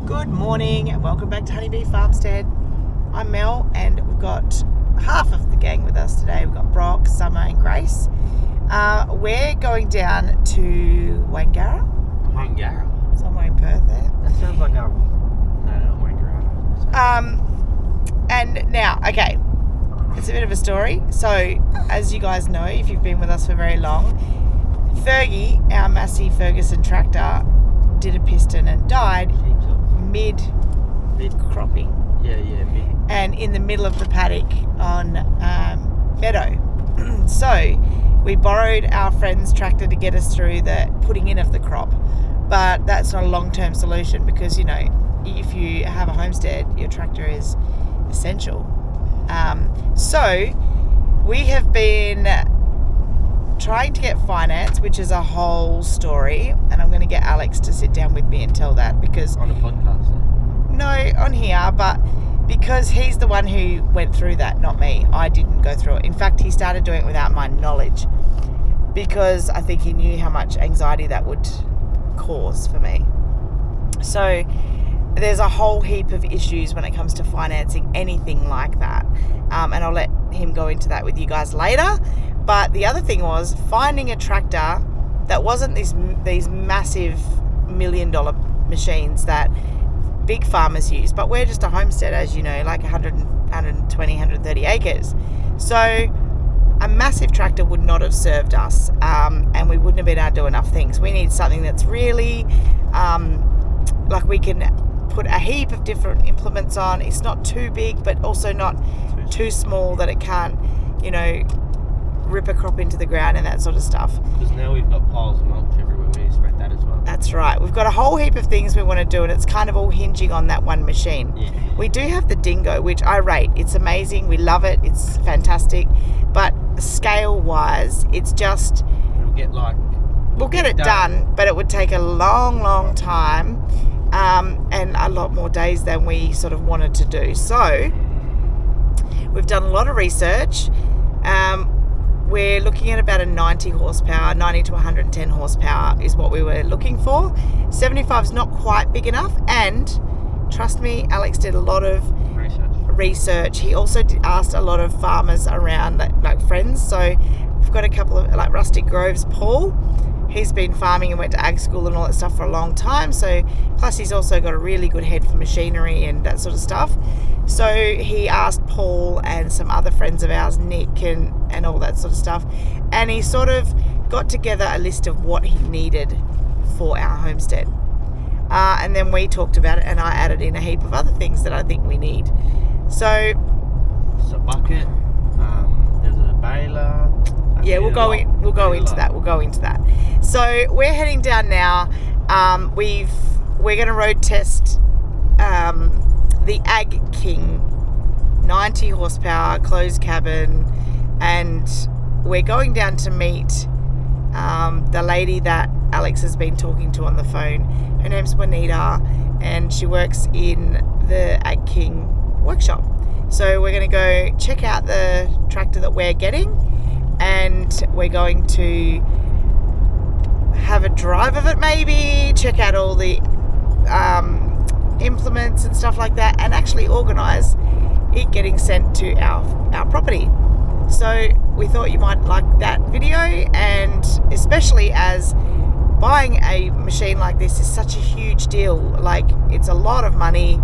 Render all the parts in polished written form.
Good morning and welcome back to Honeybee Farmstead. I'm Mel and we've got half of the gang with us today. We've got Brock, Summer and Grace. We're going down to Wangara. Somewhere in Perth there. That sounds like no, not Wangara. And now, okay, it's a bit of a story. So, as you guys know, if you've been with us for very long, Fergie, our Massey Ferguson tractor, did a piston and died mid cropping. Yeah, mid. And in the middle of the paddock on meadow. So we borrowed our friend's tractor to get us through the putting in of the crop, but that's not a long-term solution because, you know, if you have a homestead, your tractor is essential. So we have been trying to get finance, which is a whole story, and I'm going to get Alex to sit down with me and tell that because On a podcast, no, on here, but because he's the one who went through that, not me. I didn't go through it. In fact, he started doing it without my knowledge because I think he knew how much anxiety that would cause for me. So there's a whole heap of issues when it comes to financing anything like that, and I'll let him go into that with you guys later. But the other thing was finding a tractor that wasn't these massive $1 million machines that big farmers use, but we're just a homestead, as you know, like 120, 130 acres. So a massive tractor would not have served us, and we wouldn't have been able to do enough things. We need something that's really like we can put a heap of different implements on. It's not too big, but also not too small that it can't, you know, rip a crop into the ground and that sort of stuff. because now we've got piles of mulch everywhere. We need to spread that as well. That's right. We've got a whole heap of things we want to do, and it's kind of all hinging on that one machine. Yeah. We do have the Dingo, which I rate. It's amazing. We love it. It's fantastic. But scale-wise, it's just... We'll get it done, but it would take a long time and a lot more days than we sort of wanted to do. So we've done a lot of research. We're looking at about a 90 horsepower, 90 to 110 horsepower is what we were looking for. 75 is not quite big enough, and trust me, Alex did a lot of research. He also asked a lot of farmers around, like friends. So we've got a couple of, like Rustic Groves, Paul. He's been farming and went to ag school and all that stuff for a long time. So plus he's also got a really good head for machinery and that sort of stuff. So he asked Paul and some other friends of ours, Nick and all that sort of stuff. And he sort of got together a list of what he needed for our homestead. And then we talked about it, and I added in a heap of other things that I think we need. So It's a bucket. There's a baler. yeah, we'll go into that. So we're heading down now. We're going to road test the Ag King 90 horsepower closed cabin, and we're going down to meet the lady that Alex has been talking to on the phone. Her name's Juanita, and she works in the Ag King workshop. So we're going to go check out the tractor that we're getting, and we're going to have a drive of it, maybe check out all the implements and stuff like that, and actually organise it getting sent to our property. So we thought you might like that video, and especially as buying a machine like this is such a huge deal. Like, it's a lot of money.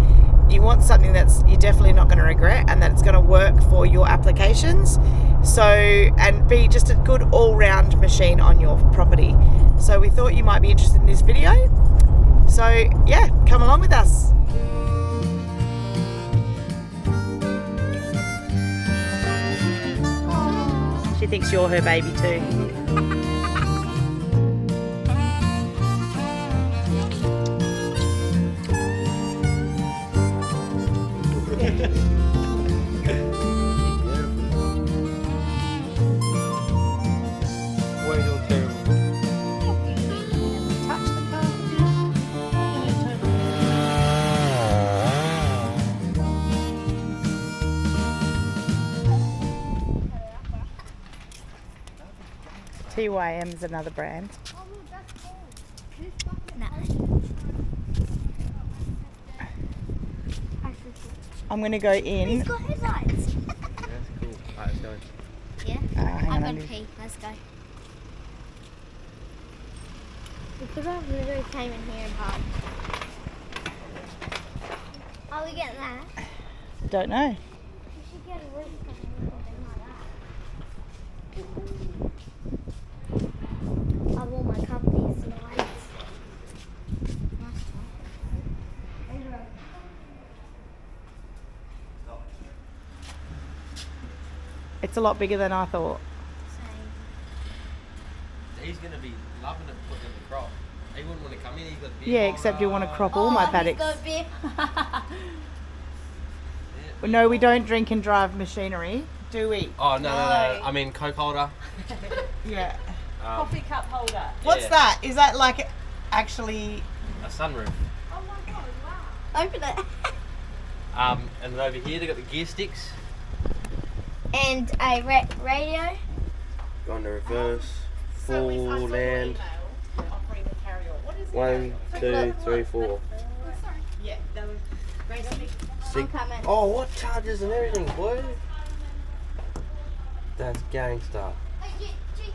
You want something that's you're definitely not going to regret, and that it's going to work for your applications. So, and be just a good all-round machine on your property. So we thought you might be interested in this video. So yeah, come along with us. She thinks you're her baby too. TYM is another brand. I'm going to go in. He's got headlights. Yeah, that's cool. Alright, let's go. Yeah. Hang I'm on. gonna pee. Let's go. We could have literally came in here and parked. Are we getting that? Don't know. We should get a roof cover or something like that. I want my company's lights. Nice one. It's a lot bigger than I thought. He's going to be loving it putting in the crop. He wouldn't want to come in, he's got beer. Yeah, except you want to crop all my paddocks. He's got beer. No, we don't drink and drive machinery, do we? Oh, no. I mean, Coke holder. Yeah. Coffee cup holder. What's that? Is that like actually... A sunroof. Oh my god, wow. Open it. And then over here they got the gear sticks. And a radio. Go into reverse. Full land. 1, 2, 3, 4. Yeah, that was basically... I'm coming. Oh, what charges and everything, boy? That's gangster.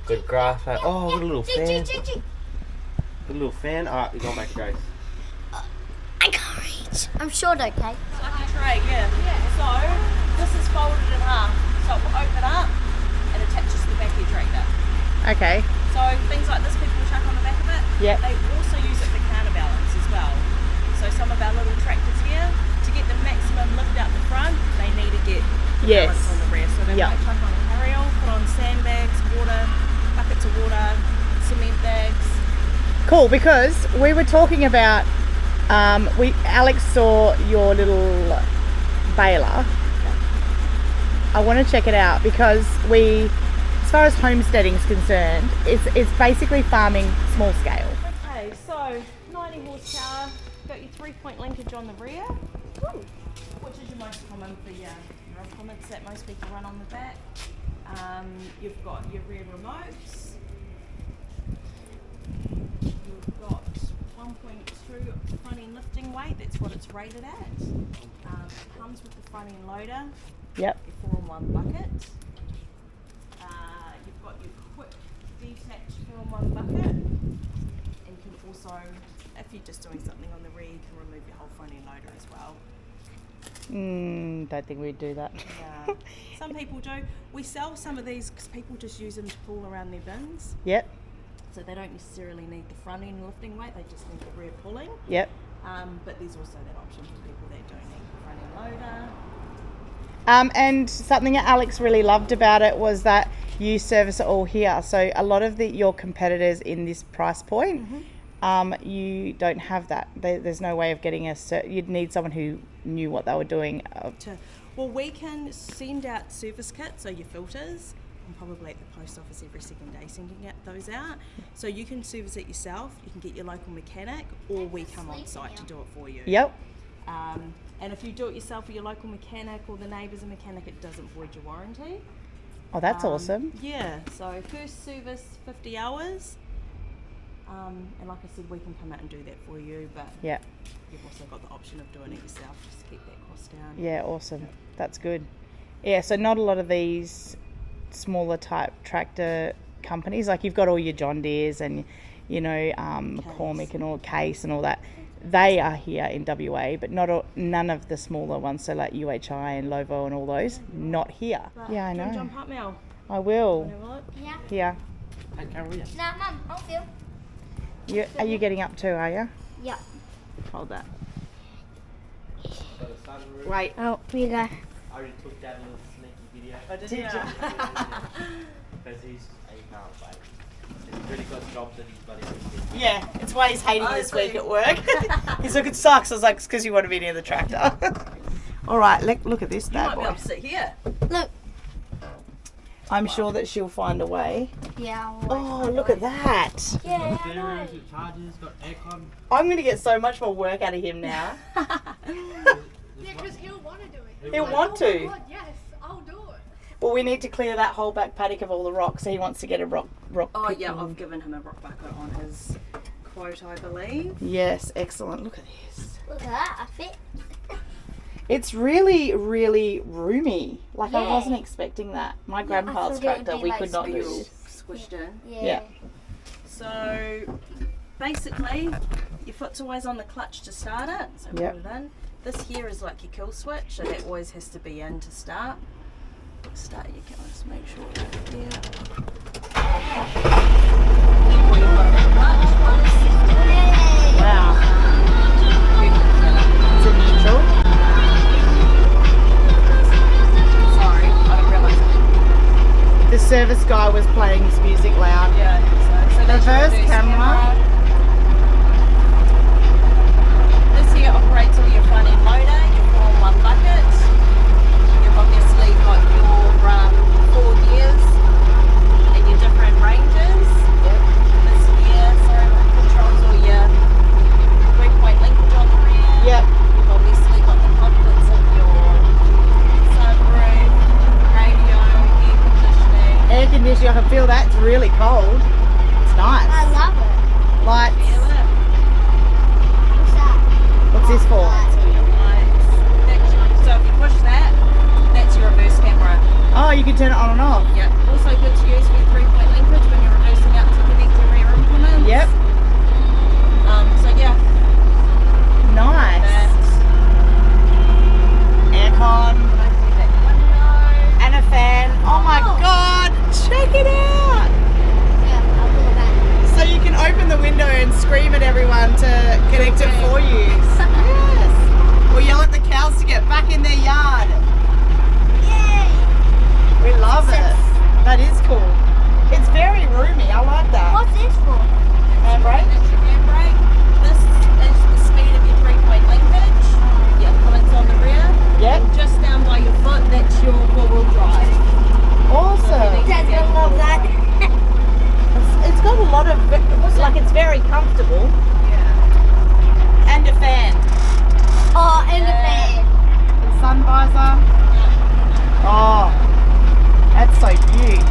Good grass. Oh, got a little fan. Got a little fan. Alright, we're going back to Grace. I can't reach. I'm short, okay? It's like a tray, yeah. So this is folded in half. So it will open up and attaches to the back of your tractor. Okay. So things like this people chuck on the back of it. Yeah. They also use it for counterbalance as well. So some of our little tractors here, to get the maximum lift out the front, they need to get the balance on the rear. So they might chuck on a carryall, put on sandbags, water, buckets of water, cement bags. Cool, because we were talking about, Alex saw your little baler. I want to check it out because as far as homesteading is concerned, it's basically farming small scale. Okay, so 90 horsepower, got your 3-point linkage on the rear, which is your most common for your implements that most people run on the back. You've got your rear remotes. You've got 1.2 front end lifting weight, that's what it's rated at. It comes with the front end loader, Yep. your 4-in-1 bucket. You've got your quick detach 4-in-1 bucket. And you can also, if you're just doing something on the rear, you can remove your whole front end loader as well. Don't think we'd do that. Yeah. Some people do. We sell some of these because people just use them to pull around their bins. Yep. So they don't necessarily need the front end lifting weight, they just need the rear pulling. Yep. But there's also that option for people that don't need the front end loader. And something that Alex really loved about it was that you service it all here. So a lot of your competitors in this price point, you don't have that. There's no way of getting you'd need someone who knew what they were doing. Well, we can send out service kits, so your filters. I'm probably at the post office every second day sending those out. So you can service it yourself, you can get your local mechanic, or we come on site to do it for you. Yep. And if you do it yourself with your local mechanic or the neighbour's a mechanic, it doesn't void your warranty. Oh, that's awesome. Yeah, so first service 50 hours. And like I said, we can come out and do that for you, but Yeah. you've also got the option of doing it yourself just to keep that cost down. Yeah, awesome. That's good. Yeah, so not a lot of these smaller type tractor companies, like you've got all your John Deeres and, McCormick and all Case and all that. They are here in WA, but none of the smaller ones, so like UHI and Lovo and all those, not here. But Yeah, I do you wanna know. jump up, Mel? I will. Wanna have a look? Yeah. Here. Hey, Carol, yeah. No, Mum, I'll feel. Are you getting up too, are you? Yeah. Hold that. Got a sunroof. Wait. Oh, here you go. I already took that little sneaky video. Oh, did Did you? Because he can't wait. He's really got jobs that he's bloody good. Yeah, it's why he's hating this week at work. He's like, it sucks. I was like, it's because you want to be near the tractor. All right, look at this You bad might be boy. able to sit here. Look. I'm sure that she'll find a way. Yeah. Oh, look at that. Yeah. Steerings, it charges, got aircon. I'm going to get so much more work out of him now. Yeah, because he'll want to do it. He'll Like, want oh to. my God, yes, I'll do it. Well, we need to clear that whole back paddock of all the rocks, so he wants to get a rock Oh picking. yeah, I've given him a rock bucket on his quote, I believe. Yes, excellent. Look at this. Look at that, I fit. It's really, really roomy. Like I wasn't expecting that. My grandpa's thought it would tractor, be we like could not do squishy. this. Squished in. Yeah. So basically, your foot's always on the clutch to start it. So Yep. put it in. This here is like your kill switch, so that always has to be in to start. Start your kill. Just make sure it's there. Wow. It's a neutral. Sorry, I didn't realise. The service guy was playing his music loud. Yeah, so that's your Reverse camera. This here operates all your front end loader, your 4-in-1 bucket. You've obviously got your 4 gears and your different ranges. This here, controls all your 3-point linkage on the rear. Yep. You've obviously got the comforts of your sunroof, radio, air conditioning. Air conditioning, I can feel that. It's really cold. It's nice. I love it. Lights. Feel it? What's that? What's this for? So if you push that, that's your reverse camera. Oh, you can turn it on and off. Yep. Also good to use for your 3-point linkage when you're reversing out to connect your rear implements. Yep. So yeah, Nice. that's Aircon that window. and a fan. Oh my god, check it out. Yeah, I'll go back. So you can open the window and scream at everyone to connect it for you. Yes. Or yell at the cows to get back in their yard. Yay! We love it. That is cool. It's very roomy. I like that. What's this for? Handbrake? That's your handbrake. This is the speed of your 3-point linkage. Your implements on the rear. Yep. Just down by your foot, that's your 4-wheel drive. Awesome. Dad's gonna love that. It's got a lot of, like it's very comfortable. Yeah. And a fan. Oh, and a fan. And sun visor. Oh, that's so cute.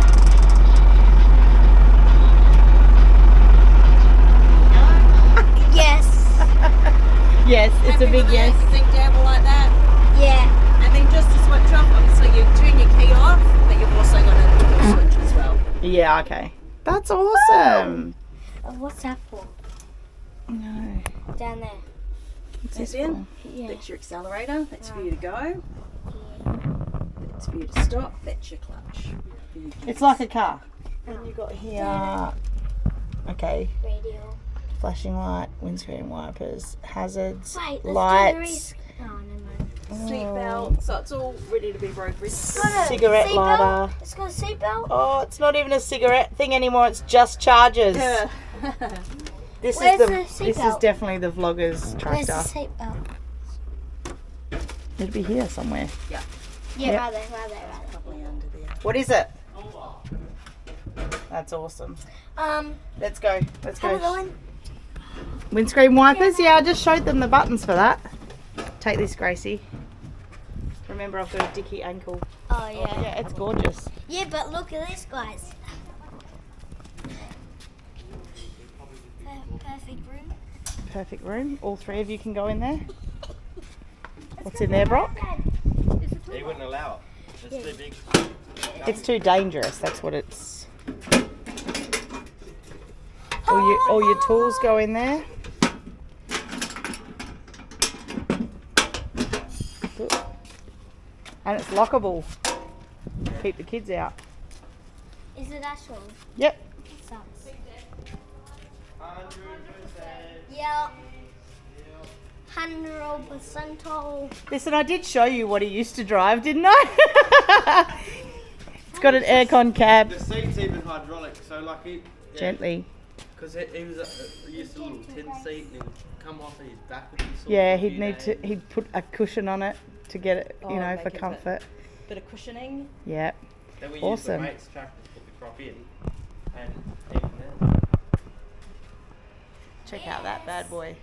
Yes. Yes, it's a Happy big with yes. that? You think Dad will like that? Yeah. And then just to switch off, obviously you turn your key off, but you've also got a kill switch as well. Yeah, okay. That's awesome. What's that for? No. Down there. What's That's this it. for? Yeah. That's your accelerator, that's for you to go. That's for you to stop, that's your clutch. For you to It's like a car. And you got here. Okay. Radio. Flashing light, windscreen wipers, hazards, Wait, let's do the lights, Oh, never mind. seatbelt, so it's all ready to be road registered. Got a cigarette seatbelt? lighter. It's got a seatbelt? Oh, it's not even a cigarette thing anymore. It's just chargers. Yeah. This Where's is the this is seatbelt? definitely the vlogger's Where's the tractor. seatbelt? It'll be here somewhere. Yeah, Yep. right there. Probably under there. What is it? That's awesome. Let's go. Let's Have a go. go in. Windscreen wipers. Yeah, I just showed them the buttons for that. Take this, Gracie. Remember, I've got a dicky ankle. Oh, yeah. Yeah, it's gorgeous. Yeah, but look at this, guys. Perfect room. Perfect room. All three of you can go in there. What's in there, Brock? They wouldn't allow it. It's too big. It's too dangerous. That's what it's. All your tools go in there. And it's lockable. Keep the kids out. Is it actual? Yep. Sucks. Yeah. 100% all. Listen, I did show you what he used to drive, didn't I? It's got an aircon cab. The seat's even hydraulic, so like he. Gently. Because he was used to a little tin seat and he'd come off and he's backwards. Yeah, he'd put a cushion on it to get it, Oh, for make it comfort. Bit of cushioning. Yep. Then we Awesome. used the mate's tractor to put the crop in, and even then. Check out that bad boy.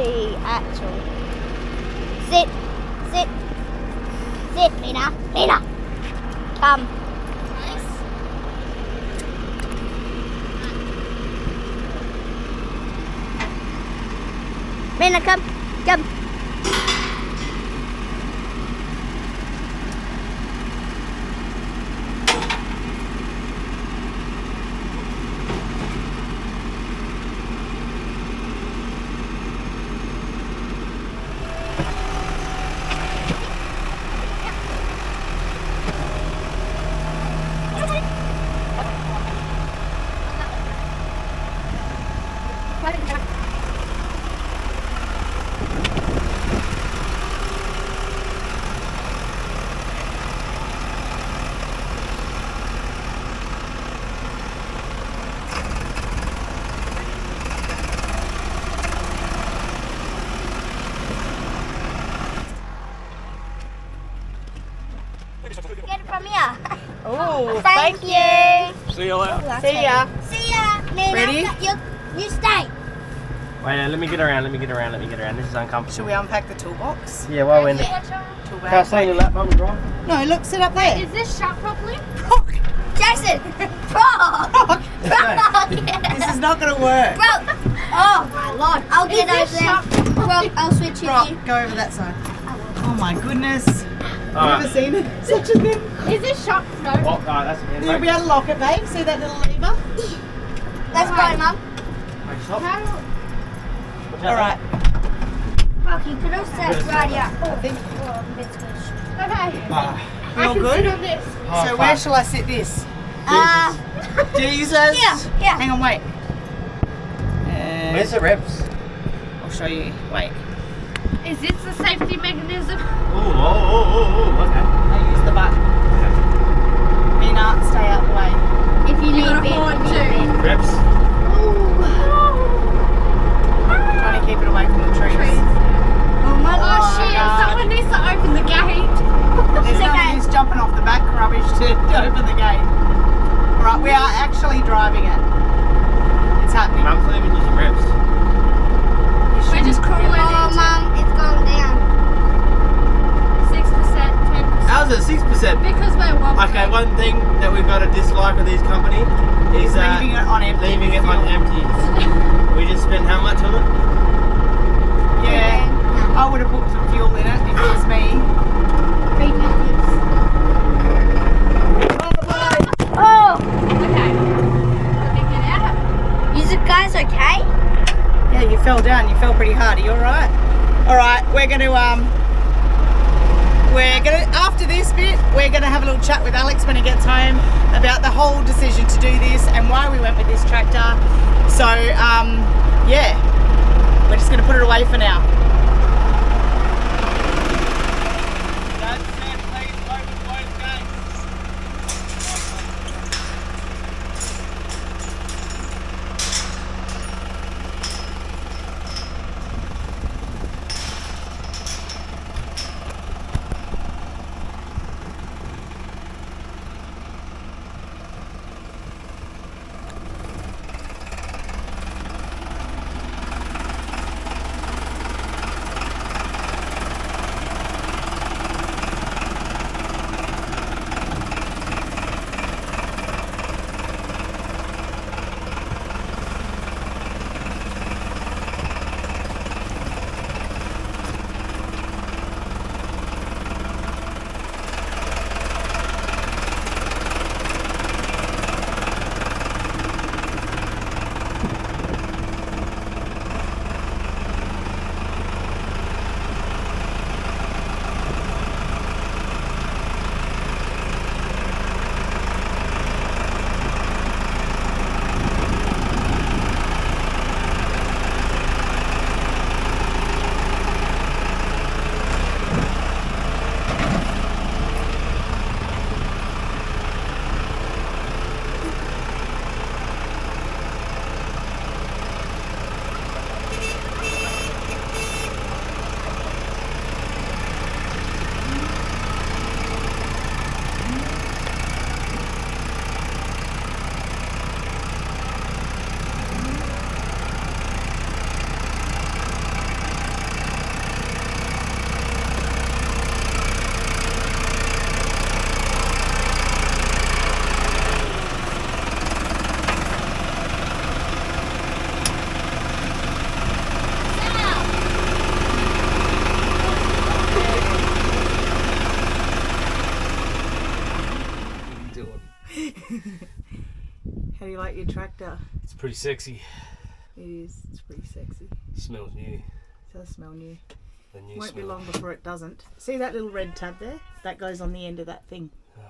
very actual. Sit. Sit. Sit, Lena. Lena. Come. Lena, come. Come. Get it from here. Oh, Thank you. See you later. See ya. See ya, Lena. Ready? You stay. Wait, let me get around. This is uncomfortable. Should we unpack the toolbox? Yeah, while we're in the... Tool Can I bag? stay in your lap, Mum, and drive? No, look, sit up there. Is this shut properly? Jackson. Frog. Frog. This is not going to work. Bro. Oh my lord. I'll get over there. Bro, I'll switch you. Right, go over that side. Oh my goodness. Alright. Never seen it. Such a thing. Is this shut? No. Oh, that's it. You'll be able to lock it, babe. See that little lever? Let's go, Mum. Wait, stop. How? All right. Fuck, you could have said right here. I think Okay. we I all can good. sit on this. So where shall I sit this? Jesus. Yeah. Hang on, wait. Where's the reps? I'll show you. Wait. Is this the safety mechanism? Okay. I use the button. Mina, stay out the way. If you You need gotta me, hold you to. need me. Reps. Trying to keep it away from the trees. Oh my Oh god. shit, God. someone needs to open the gate. There's no okay. use jumping off the back rubbish to open the gate. Alright, we are actually driving it. It's happening. Mum's leaving you some reps. We're just crawling Oh, into Mum, it's going down. 6%, 10%. How's it? 6%. Because we're wobbling. Okay, one thing that we've got to dislike of this company is Leaving it on empty. leaving it on empty. We just spent how much on it? Yeah. I would have put some fuel in it if it was me. Oh, Okay. Let me get out. you guys okay? Yeah, you fell down. You fell pretty hard. Are you alright? Alright, we're gonna after this bit, we're gonna have a little chat with Alex when he gets home about the whole decision to do this and why we went with this tractor. So, yeah. We're just gonna put it away for now. How do you like your tractor? It's pretty sexy. It is. It's pretty sexy. Smells new. It does smell new. The new Won't be smell. long before it doesn't. See that little red tab there? That goes on the end of that thing. Oh,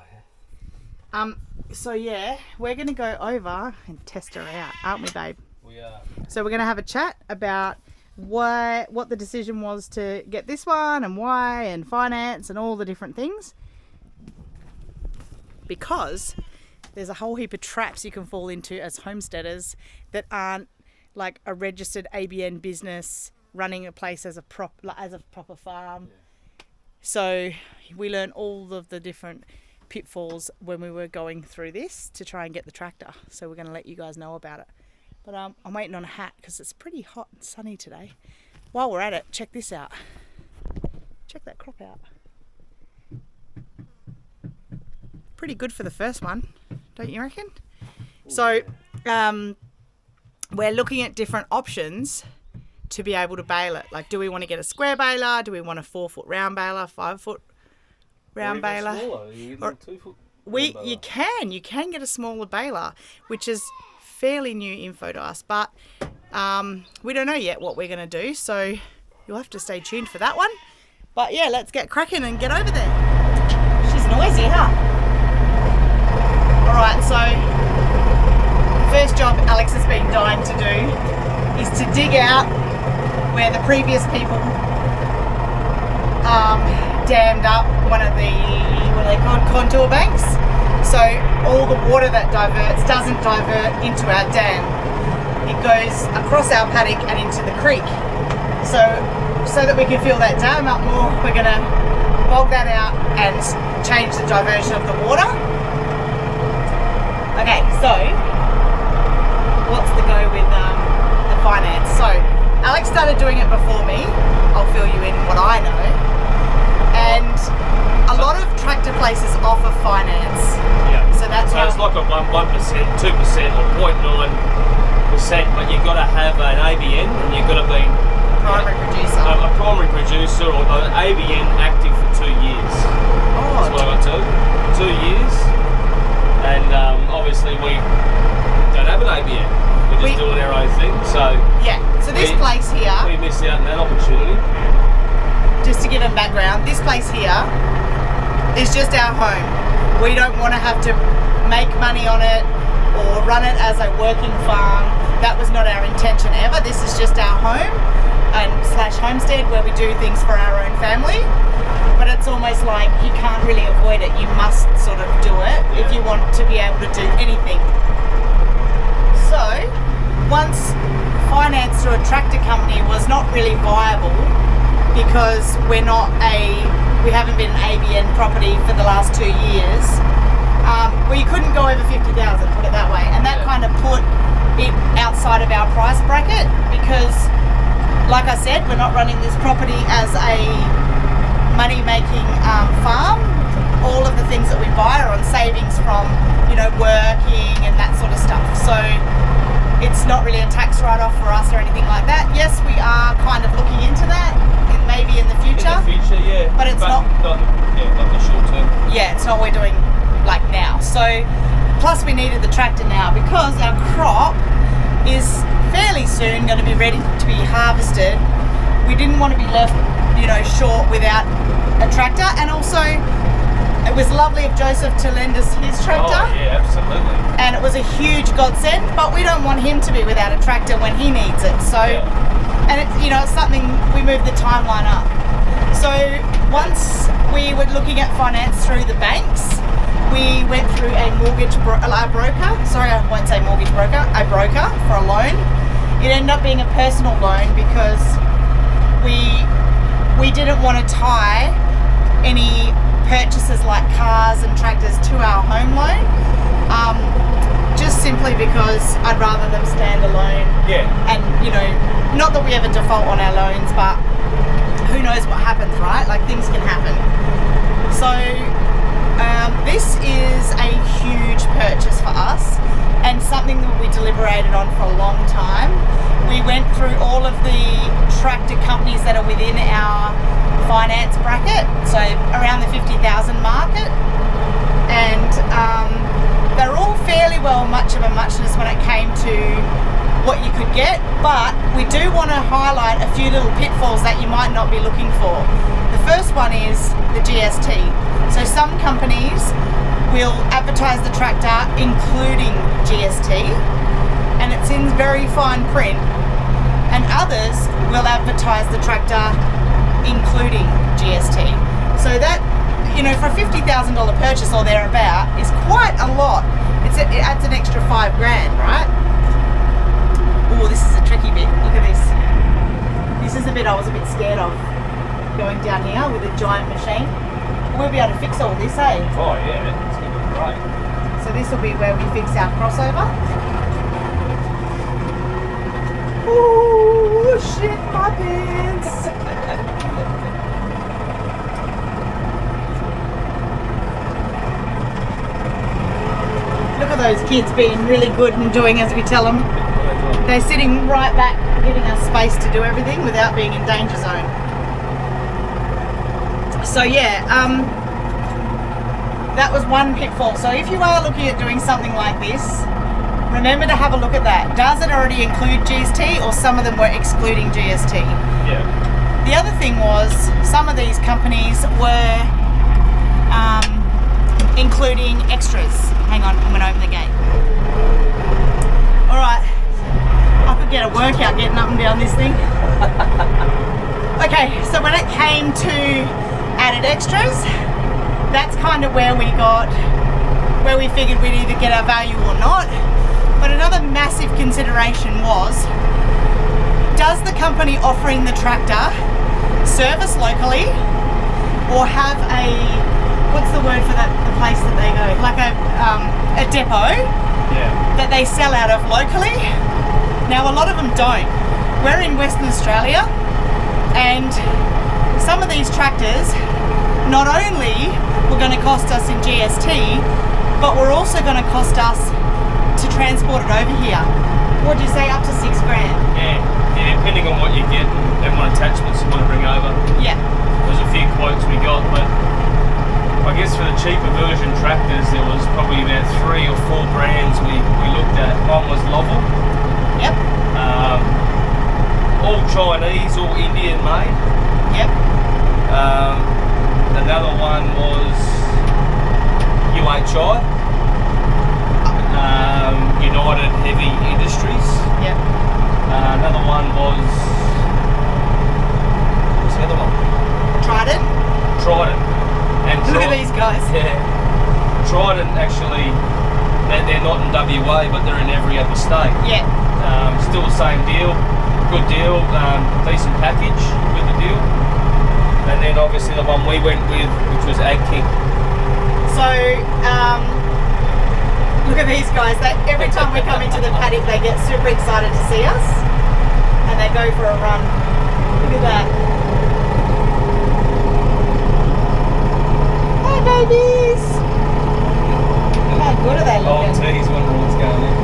yeah. So yeah, we're gonna go over and test her out, aren't we, babe? We are. So we're gonna have a chat about what the decision was to get this one and why and finance and all the different things. Because there's a whole heap of traps you can fall into as homesteaders that aren't like a registered ABN business running a place as a proper farm. Yeah. So we learned all of the different pitfalls when we were going through this to try and get the tractor. So we're going to let you guys know about it. But I'm waiting on a hat because it's pretty hot and sunny today. While we're at it, check this out. Check that crop out. Pretty good for the first one, don't you reckon? So we're looking at different options to be able to bale it. Like, do we want to get a square baler? Do we want a 4-foot round baler, 5-foot round baler? Smaller. You Or, 2-foot you can get a smaller baler, which is fairly new info to us, but we don't know yet what we're going to do, so you'll have to stay tuned for that one. But yeah, let's get cracking and get over there. She's noisy, huh? Alright, so the first job Alex has been dying to do is to dig out where the previous people dammed up one of the, what are they called, contour banks. So all the water that diverts doesn't divert into our dam. It goes across our paddock and into the creek. So that we can fill that dam up more, we're going to bog that out and change the diversion of the water. Okay, so what's the go with the finance? So Alex started doing it before me. I'll fill you in what I know. And a lot of tractor places offer finance. Yeah. So that's so it's like a 1%, 2% or 0.9%, but you've got to have an ABN and you've got to be primary producer. A primary producer or an ABN active for 2 years. Oh, That's what I got to. 2 years. And obviously we don't have an ABN. We're just doing our own thing. So yeah. So this place here, we missed out on that opportunity. just to give them background, this place here is just our home. We don't want to have to make money on it or run it as a working farm. That was not our intention ever. This is just our home and / homestead where we do things for our own family. But it's almost like you can't really avoid it. You must sort of do it if you want to be able to do anything. So once finance through a tractor company was not really viable because we haven't been an ABN property for the last 2 years. We couldn't go over 50,000, put it that way, and that kind of put it outside of our price bracket because, like I said, we're not running this property as a money-making farm. All of the things that we buy are on savings from, working and that sort of stuff. So it's not really a tax write-off for us or anything like that. Yes, we are kind of looking into that, maybe in the future. In the future, yeah. But it's not the short term. Yeah, it's not what we're doing like now. So plus we needed the tractor now because our crop is fairly soon going to be ready to be harvested. We didn't want to be left short without a tractor, and also it was lovely of Joseph to lend us his tractor. Oh yeah, absolutely. And it was a huge godsend, but we don't want him to be without a tractor when he needs it. So and it's it's something, we moved the timeline up. So once we were looking at finance through the banks, we went through a mortgage broker, sorry, I won't say mortgage broker, a broker for a loan. It ended up being a personal loan because we didn't want to tie any purchases like cars and tractors to our home loan, just simply because I'd rather them stand alone. Yeah. And not that we ever default on our loans, but who knows what happens, right? Like, things can happen. So this is a huge purchase for us and something that we deliberated on for a long time. We went through all of the tractor companies that are within our finance bracket, so around the 50,000 market, and they're all well much of a muchness when it came to what you could get, but we do want to highlight a few little pitfalls that you might not be looking for. The first one is the GST. So some companies will advertise the tractor including GST, and it's in very fine print, and others will advertise the tractor including GST. So that, you know, for a $50,000 purchase or thereabout is quite a lot. It adds an extra $5,000, right? Oh, this is a tricky bit. Look at this. This is the bit I was a bit scared of, going down here with a giant machine. We'll be able to fix all this, eh? Oh yeah, it's going to be great. So this will be where we fix our crossover. Oh shit, my pants! Look at those kids being really good and doing as we tell them. They're sitting right back, giving us space to do everything without being in danger zone. So yeah, that was one pitfall. So if you are looking at doing something like this, remember to have a look at that. Does it already include GST, or some of them were excluding GST? Yeah. The other thing was, some of these companies were including extras. Hang on, I'm going to open the gate. All right, I could get a workout getting up and down this thing. Okay, so when it came to added extras, that's kind of where we figured we'd either get our value or not. But another massive consideration was, does the company offering the tractor service locally, or have a, what's the word for that, the place that they go, like a depot that they sell out of locally? Now a lot of them don't. We're in Western Australia, and some of these tractors not only were going to cost us in GST, but were also going to cost us to transport it over here. What'd you say, up to $6,000? Yeah, depending on what you get and what attachments you want to bring over. Yeah. There's a few quotes we got, but I guess for the cheaper version tractors, there was probably about 3 or 4 brands we looked at. One was Lovell. Yep. All Chinese, all Indian made. Yep. Another one was UHI. United Heavy Industries. Yep. Another one was, what's the other one? Trident. And Look at these guys. Yeah. Trident actually, they're not in WA, but they're in every other state. Yeah. Still the same deal, good deal, decent package with the deal. And then obviously the one we went with, which was Ag King. So, look at these guys. Every time we come into the paddock, they get super excited to see us, and they go for a run. Look at that. Hi, babies. How good are they looking? Old Teddy's wondering what's going on.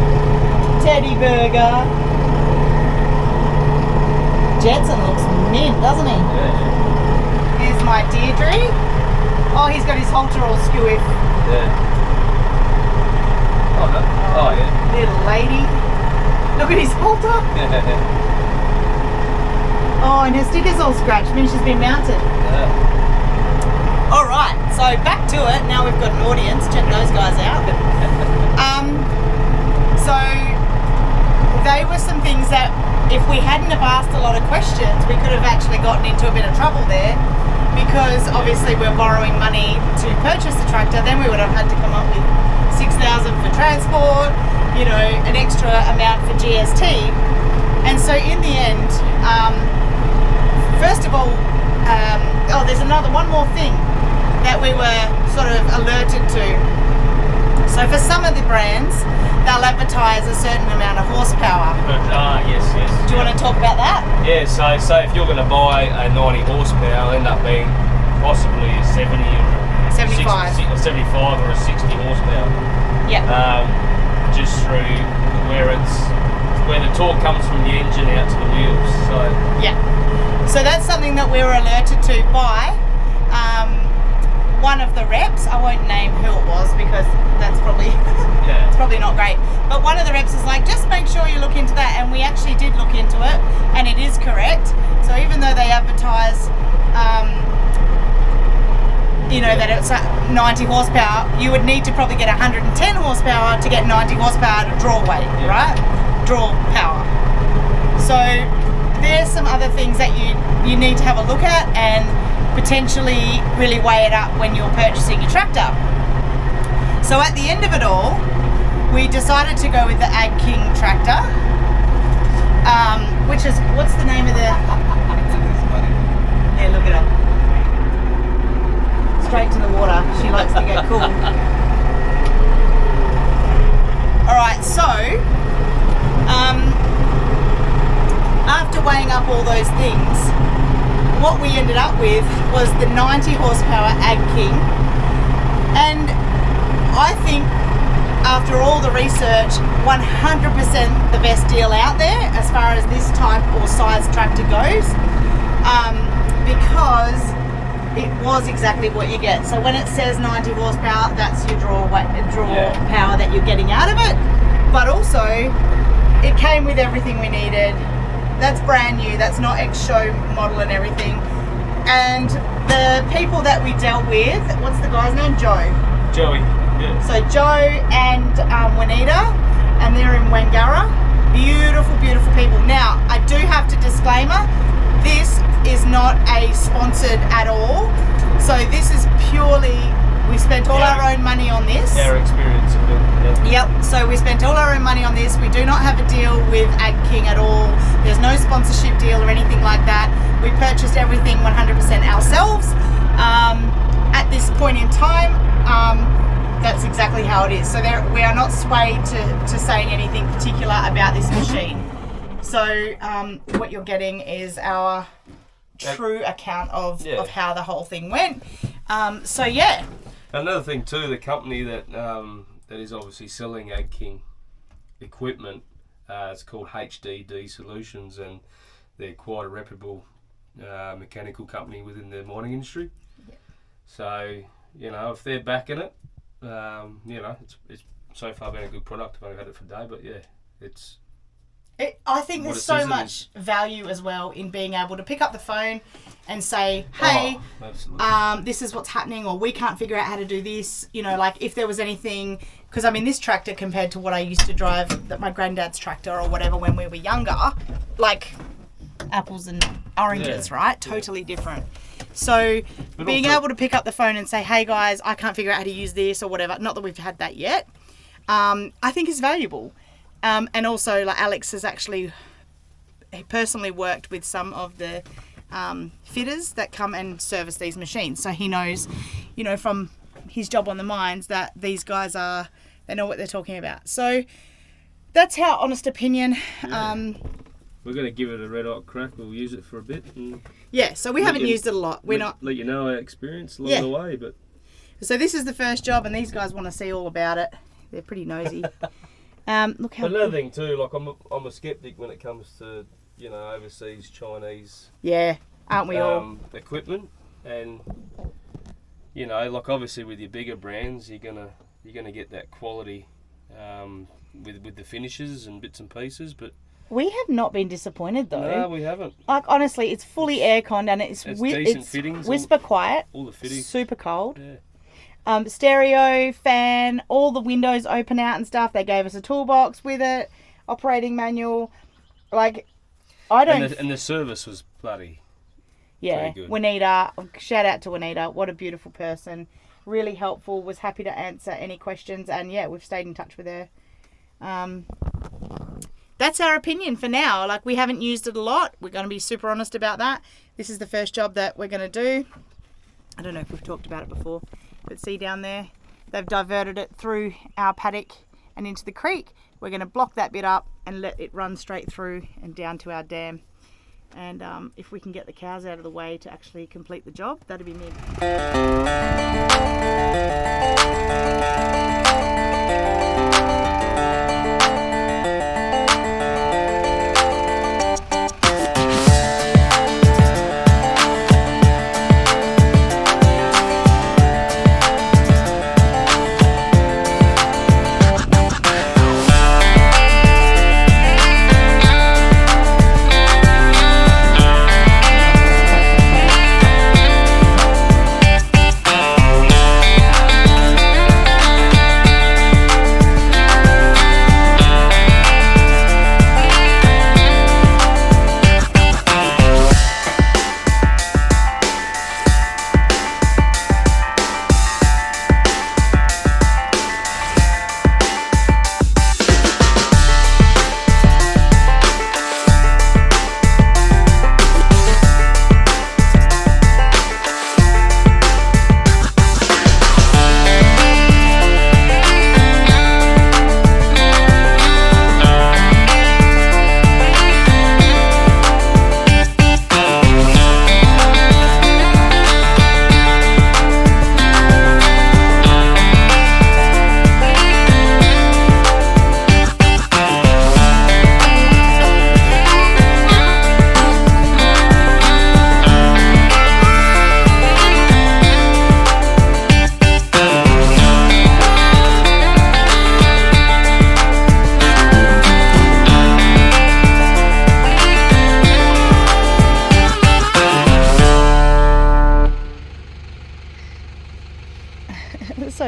Teddy burger. Jetson looks mint, doesn't he? Yeah. Here's my Deirdre. Oh, he's got his halter all skewy. Yeah. Oh, no. Oh, yeah. Little lady. Look at his halter. Oh, and her sticker's all scratched. I mean, she's been mounted. Yeah. All right, so back to it. Now we've got an audience. Check those guys out. So they were some things that, if we hadn't have asked a lot of questions, we could have actually gotten into a bit of trouble there, because obviously we're borrowing money to purchase the tractor. Then we would have had to come up with $6,000 for transport, you know, an extra amount for GST. And so in the end, first of all, there's one more thing that we were sort of alerted to. So for some of the brands, they'll advertise a certain amount of horsepower. Yes. Do you want to talk about that? Yeah, so if you're going to buy a 90 horsepower, it'll end up being possibly a 70 or a 75. 60, a 75 or a 60 horsepower. Yeah. Just through where the torque comes from the engine out to the wheels. So yeah. So that's something that we were alerted to by one of the reps, I won't name who it was because that's probably it's probably not great, but one of the reps is like, just make sure you look into that, and we actually did look into it, and it is correct. So even though they advertise you know, that it's 90 horsepower, you would need to probably get 110 horsepower to get 90 horsepower to draw weight, right? Draw power. So there's some other things that you need to have a look at and potentially really weigh it up when you're purchasing your tractor. So at the end of it all, we decided to go with the Ag King tractor, which is, what's the name of the... Yeah, look at her. Straight to the water. She likes to get cool. Alright, so after weighing up all those things, what we ended up with was the 90 horsepower Ag King, and I think after all the research, 100% the best deal out there as far as this type or size tractor goes, because it was exactly what you get. So when it says 90 horsepower, that's your draw power that you're getting out of it. But also, it came with everything we needed. That's brand new. That's not ex-show model and everything. And the people that we dealt with, what's the guy's name? Joey. Yeah. So Joe and Juanita, and they're in Wangara. Beautiful, beautiful people. Now, I do have to disclaimer, this is not a sponsored at all. So this is purely, we spent all our own money on this. Our experience of it. Yeah. Yep, so we spent all our own money on this. We do not have a deal with Ag King at all. There's no sponsorship deal or anything like that. We purchased everything 100% ourselves. At this point in time, that's exactly how it is. So we are not swayed to saying anything particular about this machine. So what you're getting is our true account of how the whole thing went. So yeah. Another thing too, the company that is obviously selling Ag King equipment, it's called HDD Solutions, and they're quite a reputable mechanical company within the mining industry. Yeah. So, you know, if they're backing it, you know, it's so far been a good product. I've only had it for a day, but yeah, it's... I think there's so much value as well in being able to pick up the phone and say, hey, this is what's happening, or we can't figure out how to do this. You know, like if there was anything, because I mean, this tractor compared to what I used to drive, my granddad's tractor or whatever when we were younger, like apples and oranges, right? Totally different. So being able to pick up the phone and say, hey guys, I can't figure out how to use this or whatever, not that we've had that yet, I think is valuable. And also, like Alex has actually personally worked with some of the fitters that come and service these machines. So he knows, you know, from his job on the mines that these guys they know what they're talking about. So that's our honest opinion. Yeah. We're going to give it a red hot crack. We'll use it for a bit. And so we haven't used it a lot. Let you know our experience along the way. But so this is the first job, and these guys want to see all about it. They're pretty nosy. Look how another thing too, like I'm a skeptic when it comes to, you know, overseas Chinese aren't we all equipment, and you know, like obviously with your bigger brands you're gonna get that quality with the finishes and bits and pieces, but we have not been disappointed though. No, we haven't. Like honestly, it's fully air-conned and it's decent fittings, whisper quiet, all the fittings, super cold. Stereo, fan, all the windows open out and stuff. They gave us a toolbox with it, operating manual. Like, and the service was bloody. Yeah, good. Juanita, shout out to Juanita. What a beautiful person. Really helpful. Was happy to answer any questions, and yeah, we've stayed in touch with her. That's our opinion for now. Like, we haven't used it a lot. We're going to be super honest about that. This is the first job that we're going to do. I don't know if we've talked about it before. But see down there, they've diverted it through our paddock and into the creek. We're going to block that bit up and let it run straight through and down to our dam. And if we can get the cows out of the way to actually complete the job, that'd be neat.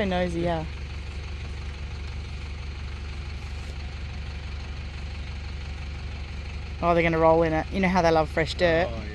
so nosy, yeah. Oh, they're going to roll in it. You know how they love fresh dirt. Oh, yeah.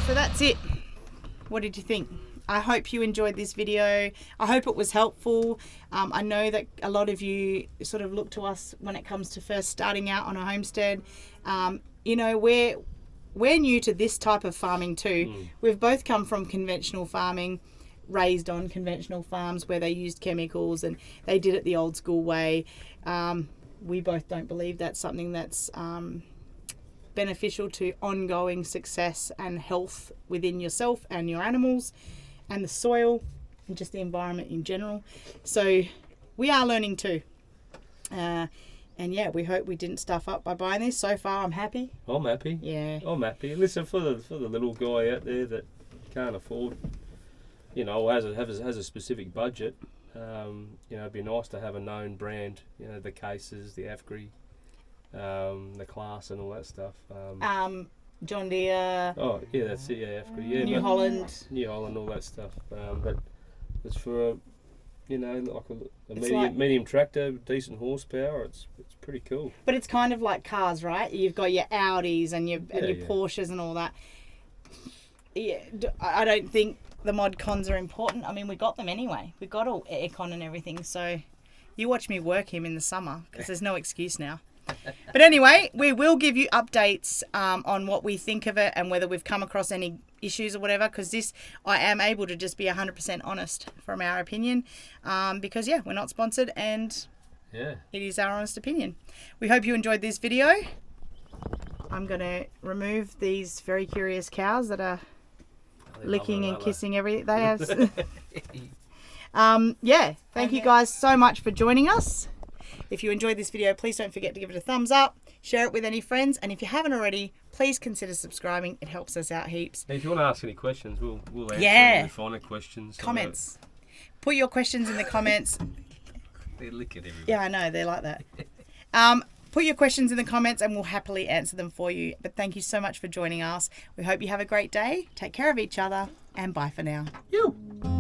So that's it. What did you think? I hope you enjoyed this video. I hope it was helpful. I know that a lot of you sort of look to us when it comes to first starting out on a homestead. You know, we're new to this type of farming too. We've both come from conventional farming, raised on conventional farms where they used chemicals and they did it the old school way. We both don't believe that's something that's beneficial to ongoing success and health within yourself and your animals and the soil and just the environment in general. So we are learning too. And yeah, we hope we didn't stuff up by buying this. So far, I'm happy. I'm happy. Yeah. I'm happy. Listen, for the little guy out there that can't afford, you know, has a specific budget, you know, it'd be nice to have a known brand. You know, the cases, the AFGRI, the class, and all that stuff. John Deere. Oh yeah, that's it. Yeah, AFGRI. Yeah, New Holland. New Holland, all that stuff. But it's for you know, like It's medium tractor, decent horsepower. It's pretty cool. But it's kind of like cars, right? You've got your Audis and your Porsches and all that. Yeah, I don't think the mod cons are important. I mean, we got them anyway. We got all aircon and everything. So you watch me work him in the summer because there's no excuse now. But anyway, we will give you updates on what we think of it and whether we've come across any issues or whatever, because this, I am able to just be 100% honest from our opinion, because yeah, we're not sponsored and yeah, it is our honest opinion. We hope you enjoyed this video. I'm going to remove these very curious cows that are licking and kissing everything. They have. Yeah, thank you guys so much for joining us. If you enjoyed this video, please don't forget to give it a thumbs up, share it with any friends, and if you haven't already, please consider subscribing. It helps us out heaps. If you want to ask any questions, we'll answer any final questions. Comments. Put your questions in the comments. They're licking everywhere. Yeah, I know, they're like that. Put your questions in the comments and we'll happily answer them for you. But thank you so much for joining us. We hope you have a great day. Take care of each other and bye for now. You.